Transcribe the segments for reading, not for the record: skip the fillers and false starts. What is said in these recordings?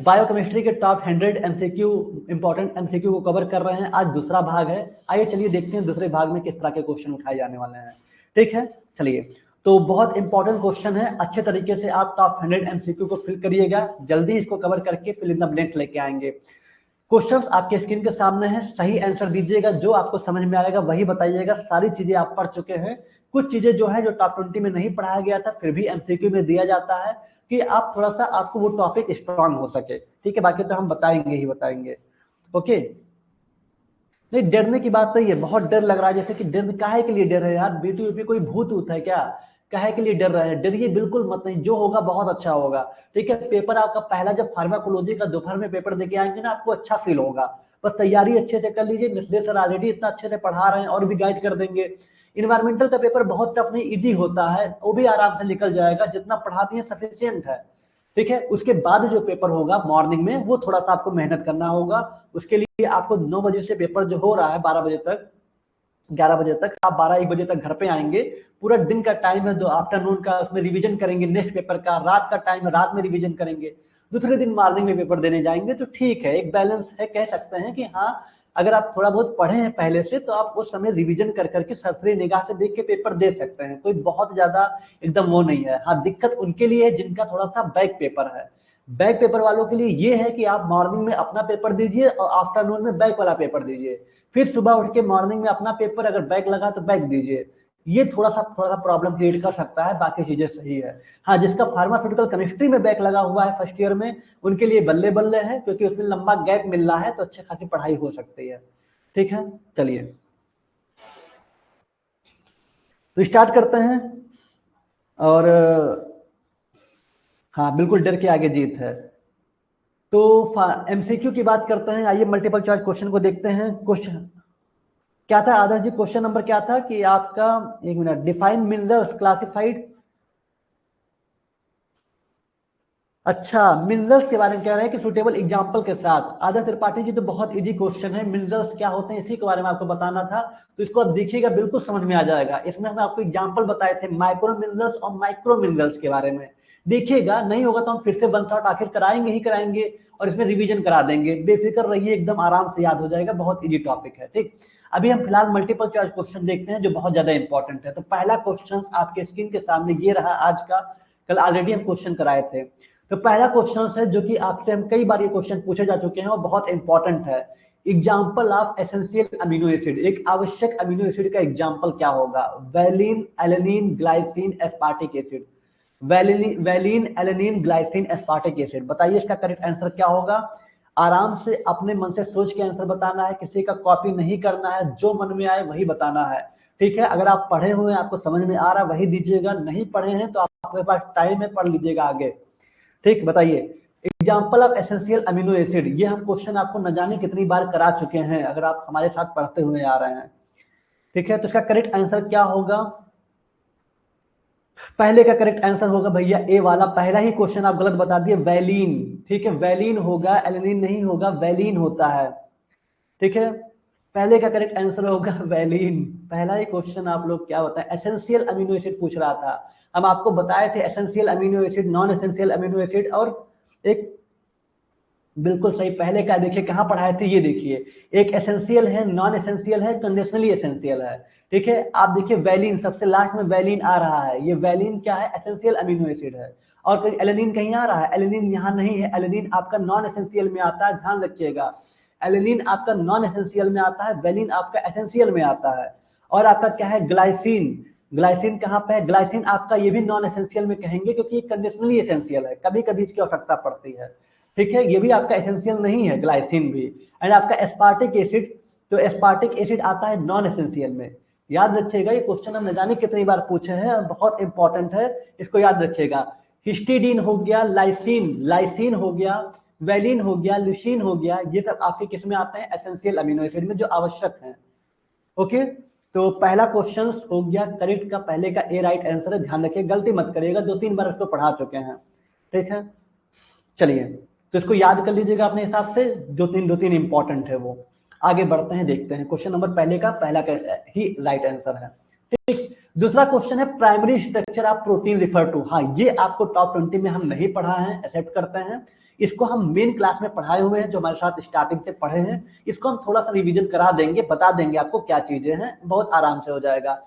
Biochemistry के top 100 MCQ important MCQ को cover कर रहे हैं। आज दूसरा भाग है। आइए चलिए देखते हैं दूसरे भाग में किस तरह के क्वेश्चन उठाए जाने वाले हैं। ठीक है, चलिए। तो बहुत इंपॉर्टेंट क्वेश्चन है, अच्छे तरीके से आप टॉप 100 एमसीक्यू को फिल करिएगा। जल्दी इसको कवर करके फिल इन द ब्लैंक लेके आएंगे। क्वेश्चंस आपके स्क्रीन के सामने है, सही आंसर दीजिएगा, जो आपको समझ में आएगा वही बताइएगा। सारी चीजें आप पढ़ चुके हैं, कुछ चीजें जो है जो टॉप 20 में नहीं पढ़ाया गया था फिर भी एमसीक्यू में दिया जाता है कि आप थोड़ा सा आपको वो टॉपिक स्ट्रांग हो सके। ठीक है, बाकी तो हम बताएंगे ही बताएंगे। ओके, नहीं डरने की बात नहीं है। बहुत डर लग रहा है, जैसे कि डर काहे के लिए डर है यार? बेटी यूपी कोई भूत ऊत है क्या? काहे के लिए डर रहे हैं? डरिए बिल्कुल मत, नहीं, जो होगा बहुत अच्छा होगा। ठीक है, पेपर आपका पहला जब फार्माकोलॉजी का दोपहर में पेपर देके आएंगे ना, आपको अच्छा फील होगा। बस तैयारी अच्छे से कर लीजिए। मिथिलेश सर ऑलरेडी इतना अच्छे से पढ़ा रहे हैं और भी गाइड कर देंगे। इन्वायरमेंटल का पेपर बहुत टफ नहीं, इजी होता है, वो भी आराम से निकल जाएगा। जितना पढ़ाती है सफिशियंट है। ठीक है, उसके बाद जो पेपर होगा मॉर्निंग में, वो थोड़ा सा आपको मेहनत करना होगा। उसके लिए आपको 9 बजे से पेपर जो हो रहा है 12 बजे तक, 11 बजे तक, आप 12-1 बजे तक घर पे आएंगे। पूरा दिन का टाइम है, दो आफ्टरनून का उसमें रिवीजन करेंगे नेक्स्ट पेपर का। रात का टाइम है, रात में रिवीजन करेंगे। दूसरे दिन मॉर्निंग में पेपर देने जाएंगे। तो ठीक है, एक बैलेंस है, कह सकते हैं कि हाँ, अगर आप थोड़ा बहुत पढ़े हैं पहले से तो आप उस समय रिवीजन कर करके सरसरी निगाह से देख के पेपर दे सकते हैं। कोई बहुत ज्यादा एकदम वो नहीं है। हाँ, दिक्कत उनके लिए है जिनका थोड़ा सा बैक पेपर है। बैक पेपर वालों के लिए ये है कि आप मॉर्निंग में अपना पेपर दीजिए और आफ्टरनून में बैक वाला पेपर दीजिए। फिर सुबह उठ के मॉर्निंग में अपना पेपर, अगर बैक लगा तो बैक दीजिए। ये थोड़ा सा प्रॉब्लम क्रिएट कर सकता है, बाकी चीजें सही है। हाँ, जिसका फार्मास्यूटिकल केमिस्ट्री में बैक लगा हुआ है फर्स्ट ईयर में, उनके लिए बल्ले बल्ले है, क्योंकि उसमें लंबा गैप मिल रहा है तो अच्छी खासी पढ़ाई हो सकती है। ठीक है, चलिए तो स्टार्ट करते हैं। और हाँ, बिल्कुल डर के आगे जीत है। तो एमसीक्यू की बात करते हैं। आइए मल्टीपल चॉइस क्वेश्चन को देखते हैं। क्वेश्चन क्या था आदर्श जी? क्वेश्चन नंबर क्या था कि आपका, एक मिनट, डिफाइन मिनरल्स क्लासिफाइड। अच्छा, मिनरल्स के बारे में कह रहे हैं कि सुटेबल एग्जांपल के साथ। आदर्श त्रिपाठी जी, तो बहुत इजी क्वेश्चन है। मिनरल्स क्या होते हैं इसी के बारे में आपको बताना था, तो इसको आप देखिएगा, बिल्कुल समझ में आ जाएगा। इसमें हम आपको एग्जांपल बताए थे माइक्रो मिनरल्स और माइक्रो मिनरल्स के बारे में। देखिएगा, नहीं होगा तो हम फिर से वन शॉट आखिर कराएंगे ही कराएंगे और इसमें रिवीजन करा देंगे। बेफिक्र रहिए, एकदम आराम से याद हो जाएगा। बहुत इजी टॉपिक है। ठीक, अभी हम फिलहाल मल्टीपल चॉइस क्वेश्चन देखते हैं जो बहुत ज्यादा इंपॉर्टेंट है। तो पहला क्वेश्चन आपके स्क्रीन के सामने ये रहा आज का। कल ऑलरेडी हम क्वेश्चन कराए थे। तो पहला क्वेश्चन है जो कि आपसे हम कई बार ये क्वेश्चन पूछे जा चुके हैं और बहुत इंपॉर्टेंट है। Example of essential amino acid, एक आवश्यक अमीनो एसिड का एग्जाम्पल क्या होगा? Valine, alanine, glycine, aspartic acid. Valine, alanine, glycine, aspartic acid. बताइए इसका करेक्ट आंसर क्या होगा? आराम से अपने मन से सोच के आंसर बताना है, किसी का कॉपी नहीं करना है, जो मन में आए वही बताना है। ठीक है, अगर आप पढ़े हुए हैं, आपको समझ में आ रहा है, वही दीजिएगा। नहीं पढ़े हैं तो आपके पास टाइम है, पढ़ लीजिएगा आगे। ठीक, बताइए example of essential amino acid. ये हम क्वेश्चन आपको न जाने कितनी बार करा चुके हैं, अगर आप हमारे साथ पढ़ते हुए आ रहे हैं। ठीक है, तो इसका करेक्ट आंसर क्या होगा? पहले का करेक्ट आंसर होगा भैया ए वाला। पहला ही क्वेश्चन आप गलत बता दिए, वैलिन। ठीक है, वैलिन होगा, एलेनिन नहीं होगा, वैलिन होता है। ठीक है, पहले का करेक्ट आंसर होगा वैलिन। पहला ही क्वेश्चन आप लोग क्या बताएं, एसेंशियल अमीनो एसिड पूछ रहा था। हम आपको बताए थे essential amino acid, non essential amino acid और एक, बिल्कुल सही। पहले का देखिए कहां पढ़ाए थे, ये देखिए, एक एसेंशियल है, नॉन एसेंशियल है, कंडीशनली एसेंशियल है। ठीक है, आप देखिए वैलिन सबसे लास्ट में वैलिन आ रहा है। ये वैलिन क्या है? एसेंशियल अमीनो एसिड है। और कहीं एलेनिन कहीं आ रहा है? एलेनिन यहाँ नहीं है, एलेनिन आपका नॉन एसेंशियल में आता है, ध्यान रखिएगा। एलेनिन आपका नॉन एसेंशियल में आता है, वैलिन आपका एसेंशियल में आता है। और आपका क्या है? ग्लाइसिन। ग्लाइसिन कहाँ पे है? ग्लाइसिन आपका ये भी नॉन एसेंशियल में कहेंगे, क्योंकि ये कंडीशनली एसेंशियल है, कभी कभी इसकी आवश्यकता पड़ती है। ठीक है, ये भी आपका एसेंशियल नहीं है, ग्लाइसिन भी। एंड आपका एस्पार्टिक एसिड, तो एस्पार्टिक एसिड आता है नॉन एसेंशियल में। याद रखिएगा, ये क्वेश्चन हम न जाने कितनी बार पूछे हैं, बहुत इंपॉर्टेंट है, इसको याद रखिएगा। हिस्टिडीन हो गया, लाइसिन, लाइसिन हो गया, वैलिन हो गया, ल्यूसीन हो गया, ये सब आपके किस में आते हैं? एसेंशियल अमीनो एसिड में, जो आवश्यक है। ओके, तो पहला क्वेश्चन हो गया करेक्ट का, पहले का ए राइट आंसर है। ध्यान रखिए, गलती मत करिएगा, 2-3 बार उसको पढ़ा चुके हैं। ठीक है, चलिए तो इसको याद कर लीजिएगा अपने हिसाब से, दो तीन इंपॉर्टेंट है वो। आगे बढ़ते हैं, देखते हैं क्वेश्चन नंबर पहले का, पहला का ही राइट आंसर है। ठीक, दूसरा क्वेश्चन है primary structure of protein refer to. हाँ, ये आपको टॉप 20 में हम नहीं पढ़ा है, एक्सेप्ट करते हैं। इसको हम मेन क्लास में पढ़ाए हुए हैं, जो हमारे साथ स्टार्टिंग से पढ़े हैं, इसको हम थोड़ा सा रिवीजन करा देंगे, बता देंगे आपको क्या चीजें हैं, बहुत आराम से हो जाएगा।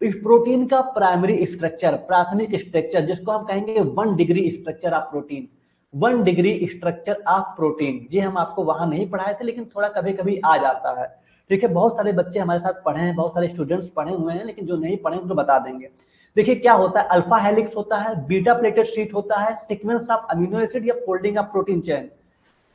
इस प्रोटीन का प्राइमरी स्ट्रक्चर, प्राथमिक स्ट्रक्चर, जिसको हम कहेंगे 1 degree structure of protein, 1 degree structure of protein, ये हम आपको वहां नहीं पढ़ाए थे, लेकिन थोड़ा कभी कभी आ जाता है। ठीक है, बहुत सारे बच्चे हमारे साथ पढ़े हैं, बहुत सारे स्टूडेंट्स पढ़े हुए हैं, लेकिन जो नहीं पढ़े उनको बता देंगे। देखिए क्या होता है, अल्फा हेलिक्स होता है, बीटा प्लेटेड शीट होता है, सीक्वेंस ऑफ अमीनो एसिड या folding of protein chain.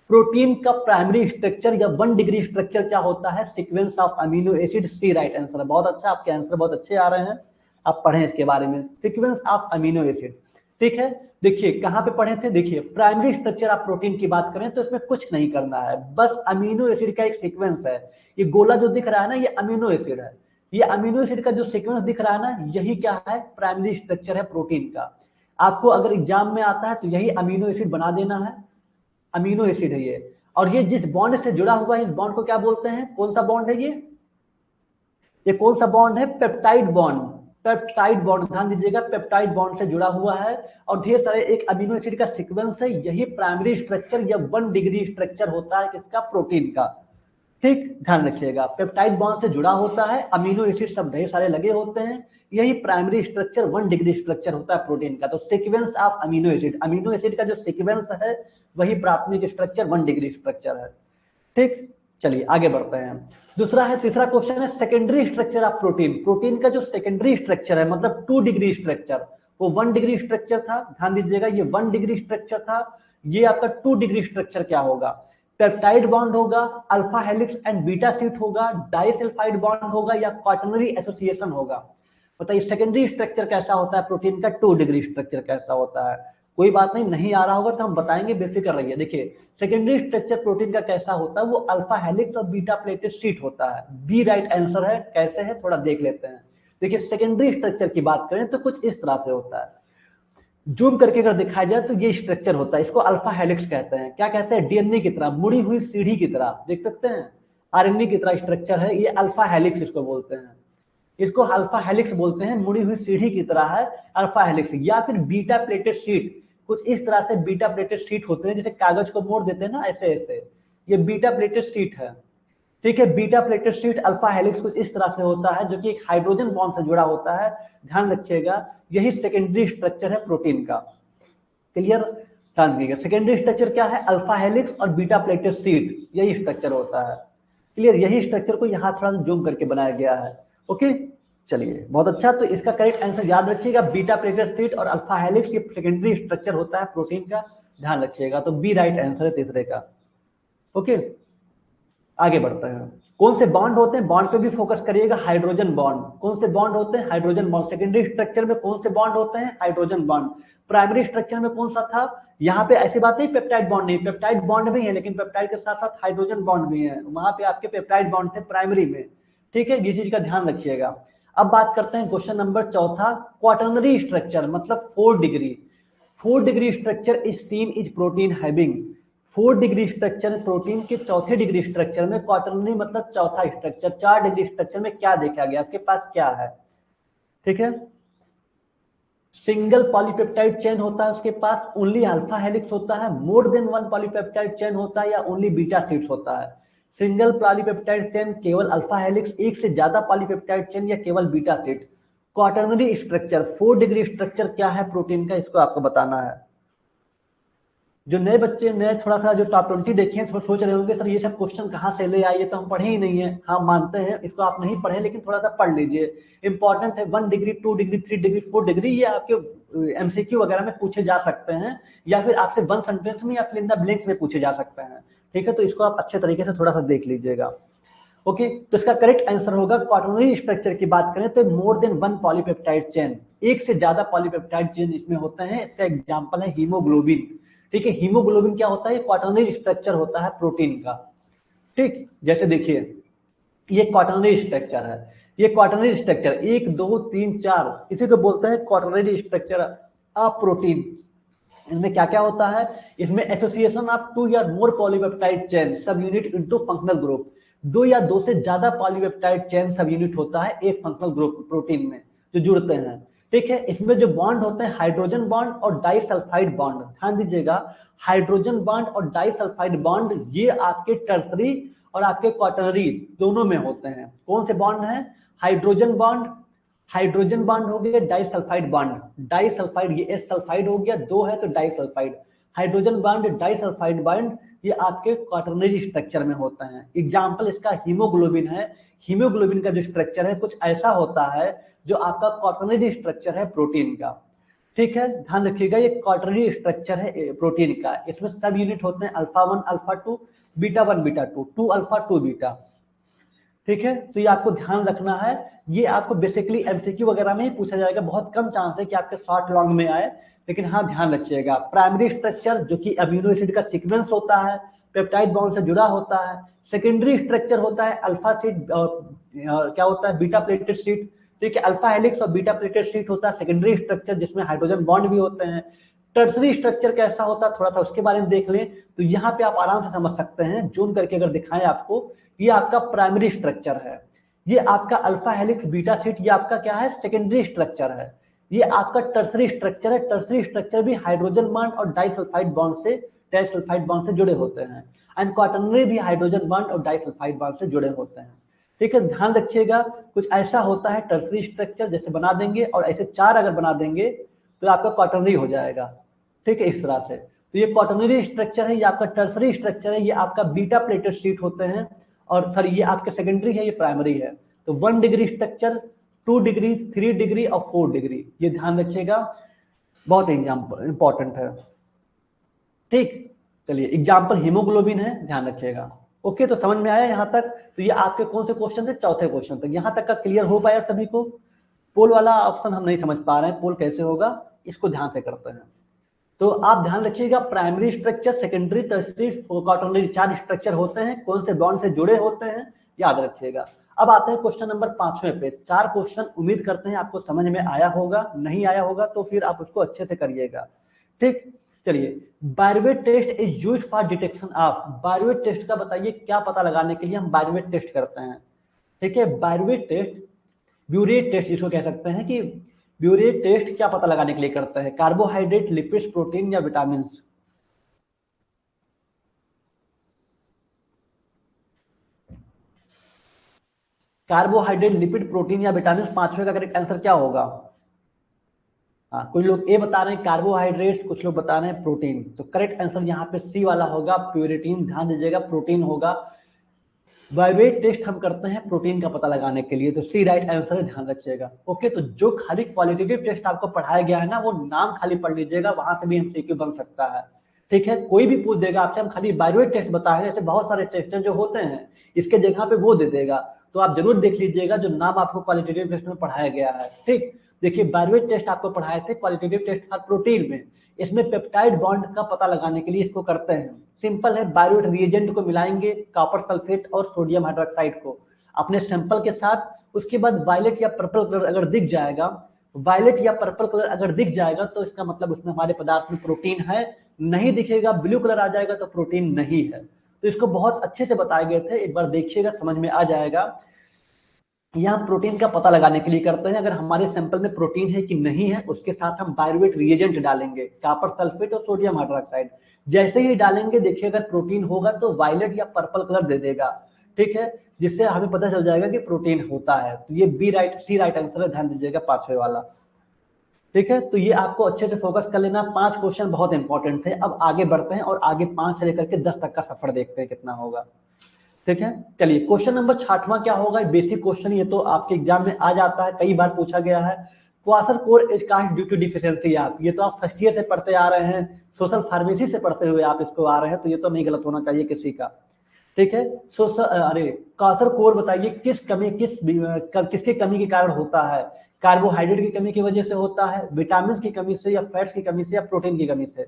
Protein का प्राइमरी स्ट्रक्चर या 1 डिग्री स्ट्रक्चर क्या होता है, sequence of amino acid, C right answer है। बहुत अच्छा, आपके आंसर बहुत अच्छे आ रहे हैं, आप पढ़ें इसके बारे में, सीक्वेंस ऑफ अमीनो एसिड। ठीक है, देखिए कहां पे पढ़े थे, देखिए प्राइमरी स्ट्रक्चर ऑफ प्रोटीन की बात करें तो इसमें कुछ नहीं करना है, बस अमीनो एसिड का एक सीक्वेंस है। ये गोला जो दिख रहा है ना, ये अमीनो एसिड है, ये अमीनो एसिड का जो सीक्वेंस दिख रहा है ना, यही क्या है, प्राइमरी स्ट्रक्चर है प्रोटीन का। आपको अगर एग्जाम में आता है तो यही अमीनो एसिड बना देना है, अमीनो एसिड है ये। और ये जिस बॉन्ड से जुड़ा हुआ है, इस बॉन्ड को क्या बोलते हैं, कौन सा बॉन्ड है ये कौन सा बॉन्ड है, पेप्टाइड बॉन्ड। पेप्टाइड बॉन्ड, ध्यान दीजिएगा, पेप्टाइड बॉन्ड से जुड़ा हुआ है और ढेर सारे एक अमीनो एसिड का सीक्वेंस है, यही प्राइमरी स्ट्रक्चर या 1 डिग्री स्ट्रक्चर होता है किसका, प्रोटीन का। ठीक, ध्यान रखिएगा, पेप्टाइड बॉन्ड से जुड़ा होता है, अमीनो एसिड सब ढेर सारे लगे होते हैं, यही प्राइमरी स्ट्रक्चर 1 डिग्री स्ट्रक्चर होता है प्रोटीन का। तो sequence of amino acid, amino acid का जो सीक्वेंस है वही प्राथमिक स्ट्रक्चर 1 डिग्री स्ट्रक्चर है। ठीक, चलिए आगे बढ़ते हैं। दूसरा है, तीसरा क्वेश्चन है secondary structure of protein. Protein का जो सेकेंडरी स्ट्रक्चर है, मतलब 2 डिग्री स्ट्रक्चर, वो 1 डिग्री स्ट्रक्चर था, ध्यान दीजिएगा ये 1 डिग्री स्ट्रक्चर था, ये आपका 2 डिग्री स्ट्रक्चर क्या होगा, पेप्टाइड बॉन्ड होगा, alpha helix and beta sheet होगा, डाइसल्फाइड बॉन्ड होगा या क्वाटरनरी एसोसिएशन होगा। बताइए सेकेंडरी स्ट्रक्चर कैसा होता है प्रोटीन का, 2 डिग्री स्ट्रक्चर कैसा होता है। कोई बात नहीं, नहीं आ रहा होगा तो हम बताएंगे, बेफिक्र रहिए। देखिए सेकेंडरी स्ट्रक्चर प्रोटीन का कैसा होता है, वो अल्फा हेलिक्स और बीटा प्लेटेड शीट होता है, बी राइट आंसर है। कैसे है थोड़ा देख लेते हैं। देखिए सेकेंडरी स्ट्रक्चर की बात करें तो कुछ इस तरह से होता है, जूम करके अगर दिखाया जाए तो ये स्ट्रक्चर होता है, इसको अल्फा हेलिक्स कहते हैं। क्या कहते हैं, डीएनए की तरह, मुड़ी हुई सीढ़ी की तरह, देख सकते हैं, आरएनए की तरह स्ट्रक्चर है, ये अल्फा हेलिक्स इसको बोलते हैं, इसको अल्फा हेलिक्स बोलते हैं, मुड़ी हुई सीढ़ी की तरह है अल्फा हेलिक्स। या फिर बीटा प्लेटेड शीट, कुछ इस तरह से बीटा प्लेटेड शीट होते हैं, जैसे कागज को मोड़ देते हैं ना, ऐसे ऐसे, ये बीटा प्लेटेड शीट है। ठीक है, beta pleated sheet alpha helix कुछ इस तरह से होता है, जो कि एक हाइड्रोजन बॉन्ड से जुड़ा होता है, ध्यान रखिएगा, यही सेकेंडरी स्ट्रक्चर है प्रोटीन का। क्लियर, ध्यान रखिएगा, सेकेंडरी स्ट्रक्चर क्या है, अल्फा हेलिक्स और बीटा प्लेटेड शीट, यही स्ट्रक्चर होता है। क्लियर, यही स्ट्रक्चर को यहाँ थोड़ा जूम करके बनाया गया है। ओके, चलिए बहुत अच्छा, तो इसका करेक्ट आंसर याद रखिएगा, बीटा प्लेटेड शीट और अल्फा हेलिक्स ये सेकेंडरी स्ट्रक्चर होता है प्रोटीन का, ध्यान रखिएगा। तो बी राइट आंसर है तीसरे का। ओके, आगे बढ़ते हैं। कौन से बॉन्ड होते हैं, बॉन्ड पे भी फोकस करिएगा, हाइड्रोजन बॉन्ड। कौन से बॉन्ड होते हैं, हाइड्रोजन बॉन्ड। सेकेंडरी स्ट्रक्चर में कौन से बॉन्ड होते हैं, हाइड्रोजन बॉन्ड। प्राइमरी स्ट्रक्चर में कौन सा था, यहाँ पे ऐसी बात नहीं पेप्टाइड बॉन्ड नहीं, पेप्टाइड बॉन्ड भी है, लेकिन पेप्टाइड के साथ साथ हाइड्रोजन बॉन्ड भी है, वहां पे आपके पेप्टाइड बॉन्ड थे प्राइमरी में। ठीक है, ये चीज का ध्यान रखिएगा। अब बात करते हैं क्वेश्चन नंबर चौथा, क्वाटरनरी स्ट्रक्चर मतलब 4 degree. 4 degree structure is seen is protein having. 4 degree structure protein के चौथे डिग्री स्ट्रक्चर में, क्वाटरनरी मतलब चौथा स्ट्रक्चर, 4 डिग्री स्ट्रक्चर में क्या देखा गया, आपके पास क्या है। ठीक है, सिंगल पॉलीपेप्टाइड चेन होता है उसके पास, ओनली अल्फा हेलिक्स होता है, मोर देन 1 पॉलीपेप्टाइड चेन होता है, या ओनली बीटा शीट्स होता है। सिंगल पॉलीपेप्टाइड चेन केवल अल्फा हेलिक्स, एक से ज्यादा पॉलीपेप्टाइड चेन या केवल beta sheet. Quaternary structure 4 degree structure क्या है प्रोटीन का, इसको आपको बताना है। जो नए बच्चे, नए थोड़ा सा जो टॉप 20 देखे हैं, सोच रहे होंगे सर ये सब क्वेश्चन कहाँ से ले आए, ये तो हम पढ़े ही नहीं है। हाँ मानते हैं, इसको आप नहीं पढ़े, लेकिन थोड़ा सा पढ़ लीजिए, इंपॉर्टेंट है। 1 डिग्री, 2 डिग्री, 3 डिग्री, 4 डिग्री, ये आपके एमसीक्यू वगैरह में पूछे जा सकते हैं, या फिर आपसे 1 सेंटेंस में या फिर इन द ब्लैंक्स में पूछे जा सकते हैं। ठीक है, तो इसको आप अच्छे तरीके से थोड़ा सा देख लीजिएगा। ओके, तो इसका करेक्ट आंसर होगा, क्वाटरनरी स्ट्रक्चर की बात करें तो मोर देन 1 पॉलीपेप्टाइड चेन, एक से ज्यादा पॉलीपेप्टाइड चेन इसमें होते हैं। इसका एग्जांपल है हीमोग्लोबिन। ठीक है, हीमोग्लोबिन क्या होता है, क्वाटरनरी स्ट्रक्चर होता है प्रोटीन का। ठीक, जैसे देखिए ये क्वाटरनरी स्ट्रक्चर है, ये क्वाटरनरी स्ट्रक्चर 1 2 3 4, इसी को बोलते हैं क्वाटरनरी स्ट्रक्चर ऑफ प्रोटीन। इनमें क्या क्या होता है, इसमें एसोसिएशन ऑफ 2 या more polypeptide chain subunit into functional group, 2 या 2 से ज्यादा पॉलीपेप्टाइड चेन सब यूनिट होता है एक फंक्शनल ग्रुप प्रोटीन में जो जुड़ते हैं। ठीक है। इसमें जो बॉन्ड होते हैं हाइड्रोजन बॉन्ड और डाइसल्फाइड बॉन्ड, ध्यान दीजिएगा, हाइड्रोजन बॉन्ड और डाइसल्फाइड बॉन्ड ये आपके टर्सरी और आपके क्वाटरनरी दोनों में होते हैं। कौन से बॉन्ड हैं? हाइड्रोजन बॉन्ड, हाइड्रोजन बॉन्ड हो गया, डाइसल्फाइड बॉन्ड, डाइसल्फाइड ये एस सल्फाइड हो गया, दो है तो disulphide, hydrogen bond disulphide bond ये आपके क्वाटरनरी स्ट्रक्चर में होते हैं। एग्जाम्पल इसका हीमोग्लोबिन है। हीमोग्लोबिन का जो स्ट्रक्चर है कुछ ऐसा होता है जो आपका क्वाटरनरी स्ट्रक्चर है प्रोटीन का। ठीक है, ध्यान रखिएगा, ये क्वाटरनरी स्ट्रक्चर है प्रोटीन का। इसमें सब यूनिट होते हैं alpha 1 alpha 2 beta 1 beta 2, 2 alpha 2 beta. ठीक है, तो ये आपको ध्यान रखना है। ये आपको बेसिकली एमसीक्यू वगैरह में ही पूछा जाएगा, बहुत कम चांस है कि आपके शॉर्ट लॉन्ग में आए, लेकिन हाँ ध्यान रखिएगा। प्राइमरी स्ट्रक्चर जो कि अमीनो एसिड का सीक्वेंस होता है, पेप्टाइड बॉन्ड से जुड़ा होता है। सेकेंडरी स्ट्रक्चर होता है अल्फा सीट, क्या होता है, बीटा प्लेटेड सीट। ठीक है, अल्फा हेलिक्स और बीटा प्लेटेड सीट होता है सेकेंडरी स्ट्रक्चर, जिसमें हाइड्रोजन बॉन्ड भी होते हैं। टर्सरी स्ट्रक्चर कैसा होता है थोड़ा सा उसके बारे में देख लें, तो यहाँ पे आप आराम से समझ सकते हैं, जूम करके अगर दिखाएं आपको, ये आपका प्राइमरी स्ट्रक्चर है। ये आपका अल्फा हेलिक्स बीटा सीट ये आपका क्या है, सेकेंडरी स्ट्रक्चर है। ये आपका टर्सरी स्ट्रक्चर है। टर्सरी स्ट्रक्चर भी हाइड्रोजन बॉन्ड और डाइसल्फाइड बॉन्ड से जुड़े होते हैं। एंड क्वाटरनरी भी हाइड्रोजन बॉन्ड और डाइसल्फाइड बॉन्ड से जुड़े होते हैं। ठीक है, ध्यान रखिएगा, कुछ ऐसा होता है टर्सरी स्ट्रक्चर, जैसे बना देंगे और ऐसे 4 अगर बना देंगे तो आपका क्वाटरनरी हो जाएगा। ठीक है, इस तरह से। तो ये क्वाटरनरी स्ट्रक्चर है, ये आपका टर्सरी स्ट्रक्चर है, ये आपका बीटा प्लेटेड शीट होते हैं, और सर ये आपके सेकेंडरी है, ये प्राइमरी है। तो 1 डिग्री स्ट्रक्चर, 2 डिग्री, 3 डिग्री और 4 डिग्री, ये ध्यान रखिएगा, बहुत इंपॉर्टेंट है। ठीक, चलिए एग्जाम्पल हीमोग्लोबिन है, ध्यान रखिएगा। ओके, तो समझ में आया यहाँ तक? तो ये आपके कौन से क्वेश्चन थे, चौथे क्वेश्चन तक। यहाँ तक का क्लियर हो पाया सभी को? पोल वाला ऑप्शन हम नहीं समझ पा रहे हैं, पोल कैसे होगा, इसको ध्यान से करते हैं। तो आप ध्यान रखिएगा, primary structure, secondary, tertiary, quaternary, 4 structure होते हैं, कौन से बॉन्ड से जुड़े होते हैं, याद रखिएगा। अब आते हैं क्वेश्चन नंबर 5वें पे। 4 क्वेश्चन उम्मीद करते हैं आपको समझ में आया होगा, नहीं आया होगा तो फिर आप उसको अच्छे से करिएगा। ठीक, चलिए, biuret test is used for detection of, biuret test का बताइए क्या पता लगाने के लिए हम बायरवेट टेस्ट करते हैं। ठीक है, बायरवेट टेस्ट, ब्यूरेट टेस्ट जिसको कह सकते हैं, कि ब्यूरेट टेस्ट क्या पता लगाने के लिए करते हैं, कार्बोहाइड्रेट, लिपिड्स, प्रोटीन या विटामिन? कार्बोहाइड्रेट, लिपिड, प्रोटीन या विटामिन, 5वें का करेक्ट आंसर क्या होगा? हाँ, कुछ लोग ए बता रहे हैं कार्बोहाइड्रेट, कुछ लोग बता रहे हैं प्रोटीन। तो करेक्ट आंसर यहाँ पे सी वाला होगा, प्यूरिटीन। ध्यान दीजिएगा, प्रोटीन होगा। बायरवेट टेस्ट हम करते हैं प्रोटीन का पता लगाने के लिए, तो सी राइट आंसर है, ध्यान रखिएगा। ओके, तो जो खाली क्वालिटेटिव टेस्ट आपको पढ़ाया गया है ना, वो नाम खाली पढ़ लीजिएगा, वहां से भी एमसीक्यू बन सकता है। ठीक है, कोई भी पूछ देगा आपसे, हम खाली बायरवेट टेस्ट बताए, ऐसे बहुत सारे टेस्ट हैं जो होते हैं, इसके जगह पे वो दे देगा। तो आप जरूर देख लीजिएगा जो नाम आपको क्वालिटेटिव टेस्ट में पढ़ाया गया है। ठीक, देखिए बायरवेट टेस्ट आपको पढ़ाए थे, क्वालिटेटिव टेस्ट था प्रोटीन में। इसमें पेप्टाइड बॉन्ड का पता लगाने के लिए इसको करते हैं। सिंपल है, बायरवेट रिएजेंट को मिलाएंगे, कॉपर सल्फेट और सोडियम हाइड्रोक्साइड को अपने सैंपल के साथ। उसके बाद वायलेट या पर्पल कलर अगर दिख जाएगा, वायलेट या पर्पल कलर अगर दिख जाएगा तो इसका मतलब उसमें हमारे पदार्थ में प्रोटीन है। नहीं दिखेगा, ब्लू कलर आ जाएगा तो प्रोटीन नहीं है। तो इसको बहुत अच्छे से बताए गए थे, एक बार देखिएगा, समझ में आ जाएगा। यहाँ प्रोटीन का पता लगाने के लिए करते हैं, अगर हमारे सैंपल में प्रोटीन है कि नहीं है, उसके साथ हम बायरवेट रिएजेंट डालेंगे, कॉपर सल्फेट और सोडियम हाइड्रोक्साइड। जैसे ही डालेंगे देखिए, अगर प्रोटीन होगा तो वायलेट या पर्पल कलर दे देगा। ठीक है, जिससे हमें पता चल जाएगा कि प्रोटीन होता है। तो ये सी राइट आंसर है, ध्यान दीजिएगा, 5वें वाला। ठीक है, तो ये आपको अच्छे से फोकस कर लेना। 5 क्वेश्चन बहुत इंपॉर्टेंट थे। अब आगे बढ़ते हैं और आगे 5 से लेकर के 10 तक का सफर देखते हैं कितना होगा। ठीक है, चलिए क्वेश्चन नंबर 6वां क्या होगा, बेसिक क्वेश्चन, ये तो आपके एग्जाम में आ जाता है, कई बार पूछा गया है। Kwashiorkor is caused due to deficiency. आप ये तो आप फर्स्ट ईयर से पढ़ते आ रहे हैं, सोशल फार्मेसी से पढ़ते हुए आप इसको आ रहे हैं, तो ये तो नहीं गलत होना चाहिए किसी का। ठीक है, क्वासरकोर बताइए किसकी कमी के कारण होता है? कार्बोहाइड्रेट की कमी की वजह से होता है, विटामिन की कमी से, या फैट्स की कमी से, या प्रोटीन की कमी से?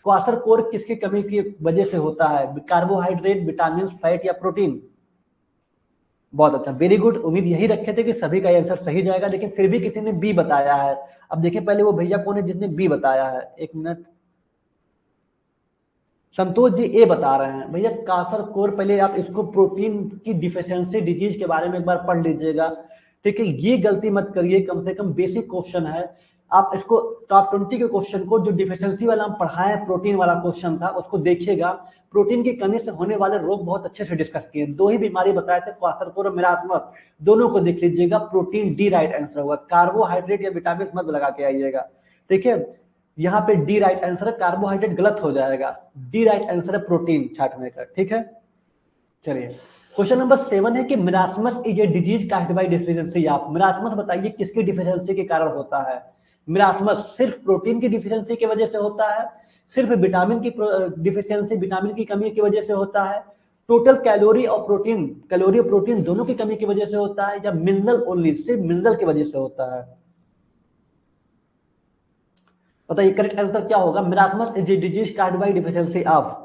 क्वासरकोर किसकी कमी की वजह से होता है? कार्बोहाइड्रेट, विटामिन, फैट या प्रोटीन? बहुत अच्छा, वेरी गुड। उम्मीद यही रखे थे कि सभी का आंसर सही जाएगा, लेकिन फिर भी किसी ने बी बताया है। अब देखिए पहले वो भैया कौन है जिसने बी बताया है, एक मिनट। संतोष जी ए बता रहे हैं। भैया कासरकोर, पहले आप इसको प्रोटीन की डिफिशियंसी डिजीज के बारे में एक बार पढ़ लीजिएगा। ठीक है, ये गलती मत करिए, कम से कम बेसिक क्वेश्चन है। आप इसको टॉप 20 के क्वेश्चन को, जो डिफिशियंसी वाला हम पढ़ाए, प्रोटीन वाला क्वेश्चन था, उसको देखिएगा। प्रोटीन की कमी से होने वाले रोग बहुत अच्छे से डिस्कस किए, दो ही बीमारी बताए थे, क्वाशरकोर और मेरास्मस, दोनों को देख लीजिएगा। प्रोटीन डी राइट आंसर होगा, कार्बोहाइड्रेट या विटामिन मत लगा के आइएगा, ठीक है। यहाँ पे डी राइट आंसर है, कार्बोहाइड्रेट गलत हो जाएगा, डी राइट आंसर है प्रोटीन छांटने का, ठीक है। चलिए, क्वेश्चन नंबर 7 है कि marasmus is a disease caused by deficiency of. Marasmus बताइए किसकी डिफिशियंसी के कारण होता है। मिरास्मस सिर्फ प्रोटीन की डिफिशियंसी की वजह से होता है, सिर्फ विटामिन की डिफिशियंसी, विटामिन की कमी की वजह से होता है, टोटल कैलोरी और प्रोटीन दोनों की कमी की वजह से होता है, या मिनरल ओनली, सिर्फ मिनरल की वजह से होता है। बताइए करेक्ट आंसर क्या होगा। Marasmus is a disease caused by deficiency of.